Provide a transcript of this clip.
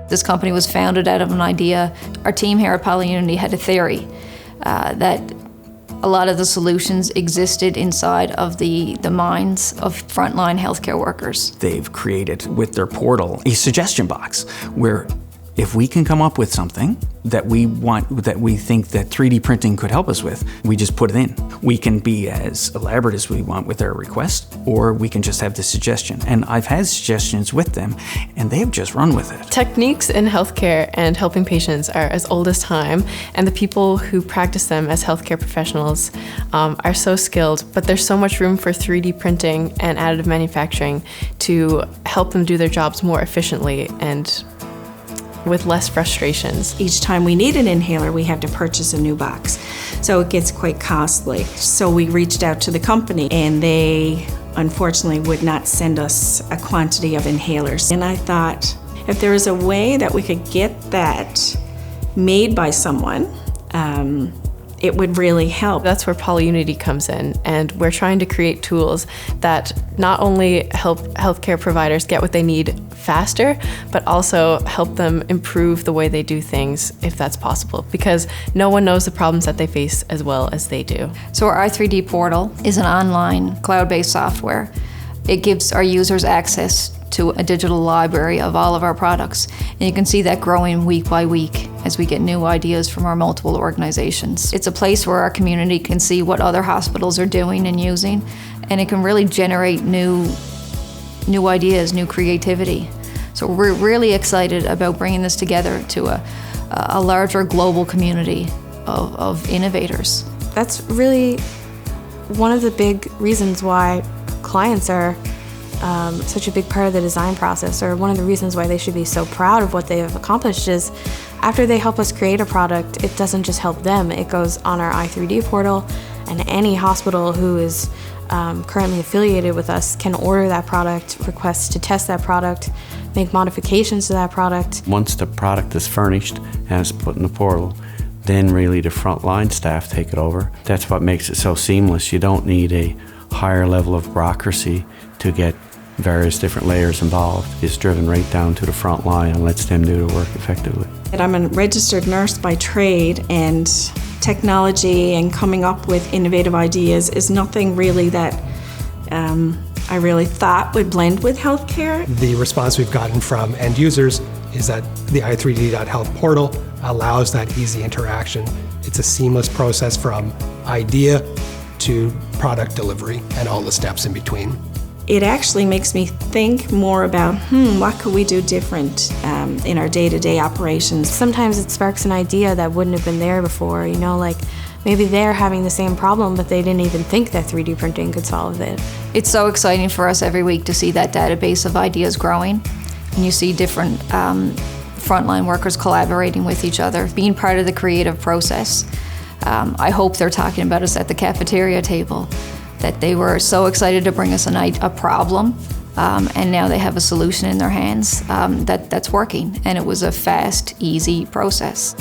This company was founded out of an idea. Our team here at PolyUnity had a theory that a lot of the solutions existed inside of the minds of frontline healthcare workers. They've created with their portal a suggestion box where if we can come up with something that we want, that we think that 3D printing could help us with, we just put it in. We can be as elaborate as we want with our request, or we can just have the suggestion. And I've had suggestions with them, and they've just run with it. Techniques in healthcare and helping patients are as old as time, and the people who practice them as healthcare professionals are so skilled, but there's so much room for 3D printing and additive manufacturing to help them do their jobs more efficiently and with less frustrations. Each time we need an inhaler, we have to purchase a new box. So it gets quite costly. So we reached out to the company, and they unfortunately would not send us a quantity of inhalers. And I thought, if there was a way that we could get that made by someone, it would really help. That's where PolyUnity comes in, and we're trying to create tools that not only help healthcare providers get what they need faster, but also help them improve the way they do things, if that's possible, because no one knows the problems that they face as well as they do. So our i3D portal is an online cloud-based software. It gives our users access to a digital library of all of our products. And you can see that growing week by week as we get new ideas from our multiple organizations. It's a place where our community can see what other hospitals are doing and using, and it can really generate new ideas, new creativity. So we're really excited about bringing this together to a larger global community of innovators. That's really one of the big reasons why clients are such a big part of the design process, or one of the reasons why they should be so proud of what they have accomplished, is after they help us create a product, it doesn't just help them, it goes on our i3D portal, and any hospital who is currently affiliated with us can order that product, request to test that product, make modifications to that product. Once the product is furnished and it's put in the portal, then really the frontline staff take it over. That's what makes it so seamless. You don't need a higher level of bureaucracy to get various different layers involved. It's driven right down to the front line and lets them do the work effectively. And I'm a registered nurse by trade, and technology and coming up with innovative ideas is nothing really that I really thought would blend with healthcare. The response we've gotten from end users is that the i3D.health portal allows that easy interaction. It's a seamless process from idea to product delivery and all the steps in between. It actually makes me think more about, what could we do different in our day-to-day operations? Sometimes it sparks an idea that wouldn't have been there before, you know, like maybe they're having the same problem, but they didn't even think that 3D printing could solve it. It's so exciting for us every week to see that database of ideas growing, and you see different frontline workers collaborating with each other, being part of the creative process. I hope they're talking about us at the cafeteria table, that they were so excited to bring us a problem, and now they have a solution in their hands that's working, and it was a fast, easy process.